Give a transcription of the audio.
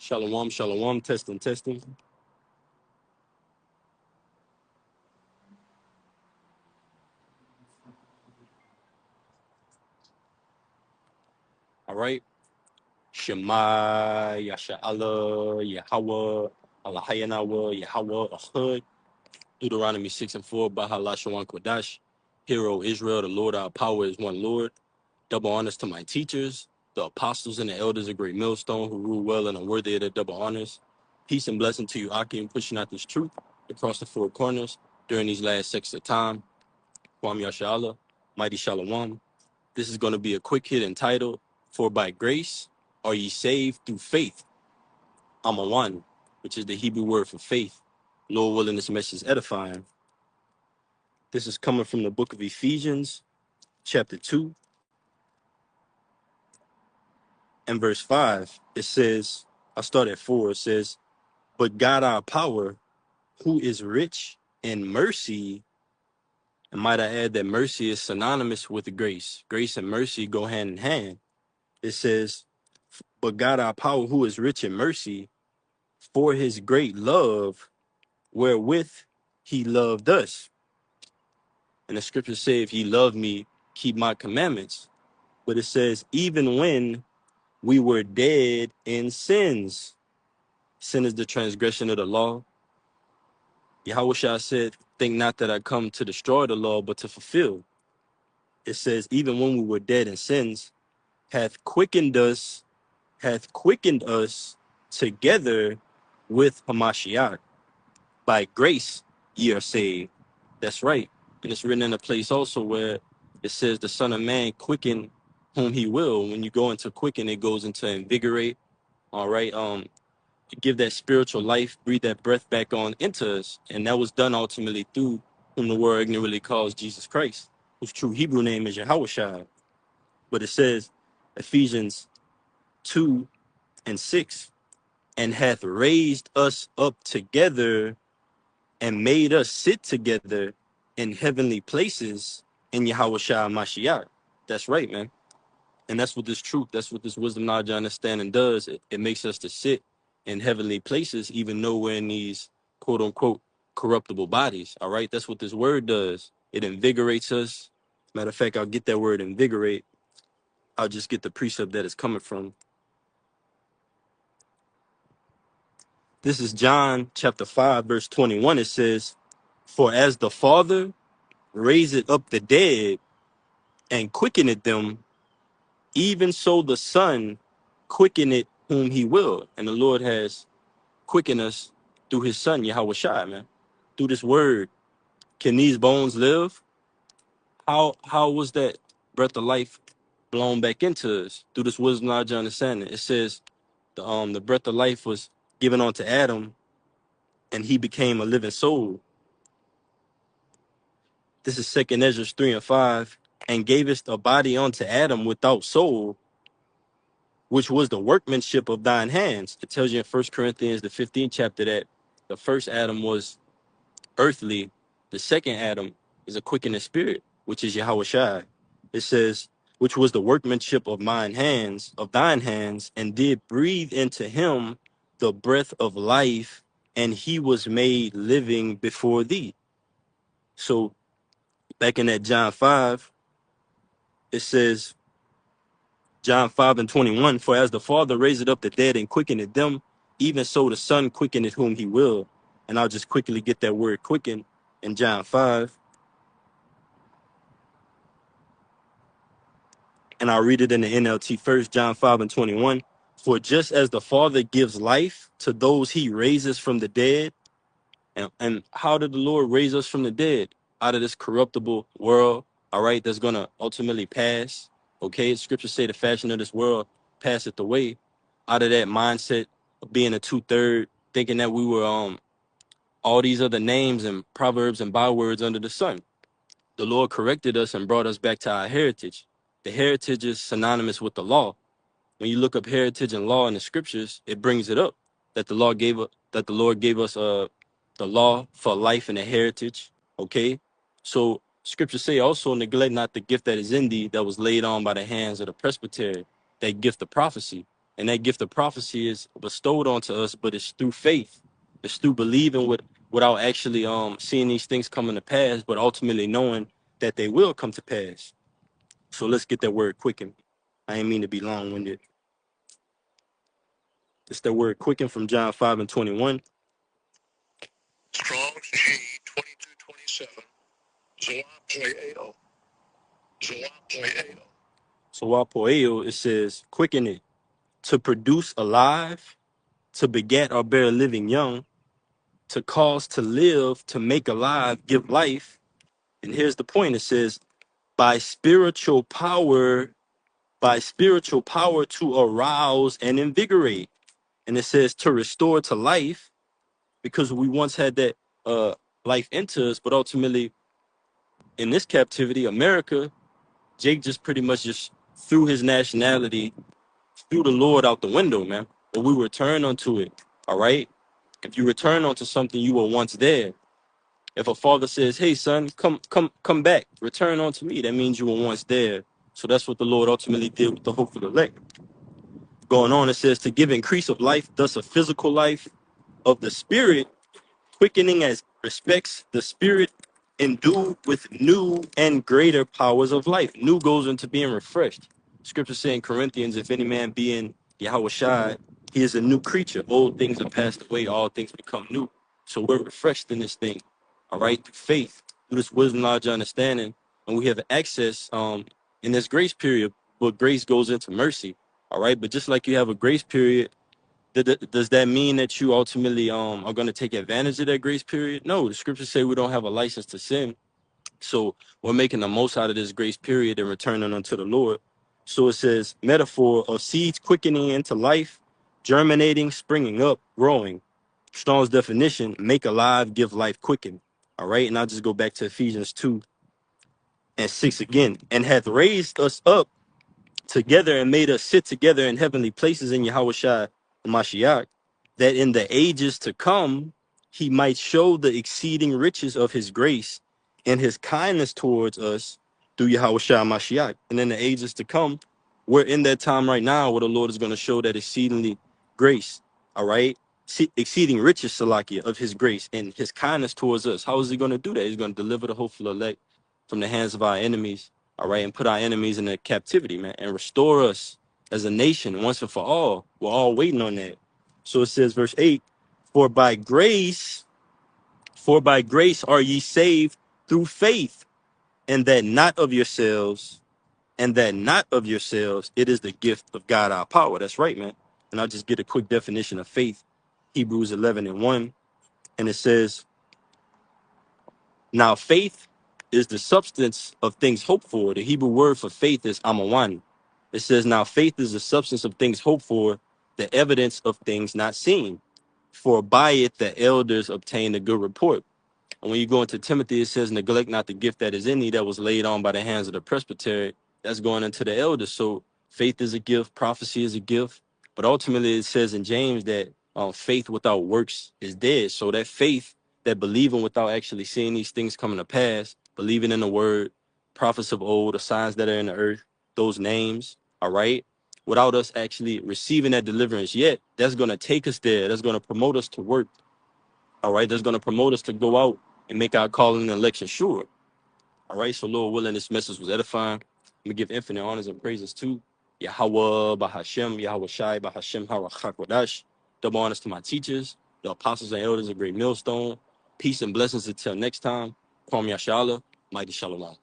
Shalom, shalom, testing, testing. All right. Shema, Yasha Allah, Yahweh, Allah Hayanawa, Yahweh, Ahud. Deuteronomy 6 and 4, Bahala Shawan Kodash. Hear, O Israel, the Lord our power is one Lord. Double honors to my teachers, the apostles and the elders of Great Millstone who rule well and are worthy of the double honors. Peace and blessing to you, Akim, pushing out this truth across the four corners during these last sections of time. Kwam Yasha Allah, Mighty Shalom. This is going to be a quick hit entitled, For by grace are ye saved through faith. Amawan, which is the Hebrew word for faith. Lord willing, this message is edifying. This is coming from the book of Ephesians, chapter 2, and verse 5. It says, I'll start at 4. It says, But God our power, who is rich in mercy, and might I add that mercy is synonymous with grace. Grace and mercy go hand in hand. It says, But God our power, who is rich in mercy, for his great love, wherewith he loved us. And the scriptures say, if ye love me, keep my commandments. But it says, even when we were dead in sins. Sin is the transgression of the law. Yahushua said, think not that I come to destroy the law, but to fulfill. It says, even when we were dead in sins, hath quickened us together with Hamashiach. By grace ye are saved. That's right. And it's written in a place also where it says the Son of Man quicken whom he will. When you go into quicken, it goes into invigorate. All right. To give that spiritual life, breathe that breath back on into us. And that was done ultimately through whom the world ignorantly calls Jesus Christ, whose true Hebrew name is Yahushua. But it says, Ephesians 2 and 6, and hath raised us up together and made us sit together in heavenly places in Yahushua Mashiach. That's right, man. And that's what this truth, that's what this wisdom, knowledge, and understanding does. It makes us to sit in heavenly places, even though we're in these quote unquote corruptible bodies. All right. That's what this word does. It invigorates us. Matter of fact, I'll get that word invigorate. I'll just get the precept that it's coming from. This is John chapter 5, verse 21. It says, For as the Father raiseth up the dead and quickeneth them, even so the Son quickeneth whom he will. And the Lord has quickened us through his Son, Yahweh Shai, man. Through this word. Can these bones live? How was that breath of life blown back into us? Through this wisdom, knowledge, and understanding. It says the breath of life was given unto Adam, and he became a living soul. This is 2 Ezra 3 and 5. And gavest a body unto Adam without soul, which was the workmanship of thine hands. It tells you in 1 Corinthians, the 15th chapter, that the first Adam was earthly. The second Adam is a quickening spirit, which is Yahweh Shai. It says, which was the workmanship of thine hands, and did breathe into him the breath of life, and he was made living before thee. So back in that John 5, it says, John 5 and 21, for as the Father raised up the dead and quickened them, even so the Son quickeneth whom he will. And I'll just quickly get that word quicken in John 5. And I'll read it in the NLT first, John 5 and 21. For just as the Father gives life to those he raises from the dead, and how did the Lord raise us from the dead? Out of this corruptible world, all right, that's going to ultimately pass. Okay, scriptures say the fashion of this world passeth away. Out of that mindset of being a two-third, thinking that we were all these other names and proverbs and bywords under the sun. The Lord corrected us and brought us back to our heritage. The heritage is synonymous with the law. When you look up heritage and law in the scriptures, it brings it up that the Lord gave us the law for life and a heritage. Okay, so scriptures say also neglect not the gift that is in thee that was laid on by the hands of the presbytery, that gift of prophecy. And that gift of prophecy is bestowed onto us, but it's through faith. It's through believing without actually seeing these things coming to pass, but ultimately knowing that they will come to pass. So let's get that word quicken. I ain't mean to be long-winded. It's that word quicken from John 5:21. Strong's G 2227. Zoapoeo. So while poeo, it says quicken it, to produce alive, to beget or bear living young, to cause to live, to make alive, give life. And here's the point. It says by spiritual power to arouse and invigorate. And it says to restore to life, because we once had that life into us, but ultimately in this captivity, America, Jake just pretty much just threw his nationality, threw the Lord out the window, man. But we return unto it. All right. If you return onto something you were once there, if a father says, "Hey, son, come back, return unto me," that means you were once there. So that's what the Lord ultimately did with the hopeful elect. Going on, it says to give increase of life, thus a physical life of the spirit, quickening as respects the spirit, endued with new and greater powers of life. New goes into being refreshed. Scripture saying Corinthians, if any man be in Yahweh Shai, he is a new creature. Old things are passed away, all things become new. So we're refreshed in this thing, all right, through faith, through this wisdom, knowledge, understanding, and we have access in this grace period, but grace goes into mercy, all right. But just like you have a grace period, does that mean that you ultimately are going to take advantage of that grace period? No, the scriptures say we don't have a license to sin. So we're making the most out of this grace period and returning unto the Lord. So it says metaphor of seeds quickening into life, germinating, springing up, growing. Strong's definition, make alive, give life, quicken. All right. And I'll just go back to Ephesians 2:6 again. And hath raised us up together and made us sit together in heavenly places in Yahweh Shai Mashiach, that in the ages to come he might show the exceeding riches of his grace and his kindness towards us through Yahweh Shai Mashiach. And in the ages to come, we're in that time right now where the Lord is going to show that exceedingly grace, all right? Exceeding riches, Salakia, of his grace and his kindness towards us. How is he going to do that? He's going to deliver the hopeful elect from the hands of our enemies, all right, and put our enemies in a captivity, man, and restore us as a nation once and for all. We're all waiting on that. So it says, verse 8, for by grace are ye saved through faith, and that not of yourselves, it is the gift of God, our power. That's right, man. And I'll just get a quick definition of faith. Hebrews 11:1, and it says, now, faith is the substance of things hoped for. The Hebrew word for faith is amawan. It says, now faith is the substance of things hoped for, the evidence of things not seen. For by it the elders obtained a good report. And when you go into Timothy, it says, neglect not the gift that is in thee that was laid on by the hands of the presbytery. That's going into the elders. So faith is a gift, prophecy is a gift. But ultimately, it says in James that faith without works is dead. So that faith, that believing without actually seeing these things coming to pass, believing in the word, prophets of old, the signs that are in the earth, those names, all right, without us actually receiving that deliverance yet, that's going to take us there. That's going to promote us to work. All right, that's going to promote us to go out and make our calling and election sure. All right, so Lord willing, this message was edifying. We give infinite honors and praises to Yahweh, Bahashem, Yahweh Shai, Bahashem, Harachakwadash. Double honors to my teachers, the apostles and elders of Great Millstone. Peace and blessings until next time. Kwam Yashala, Mighty Shalom.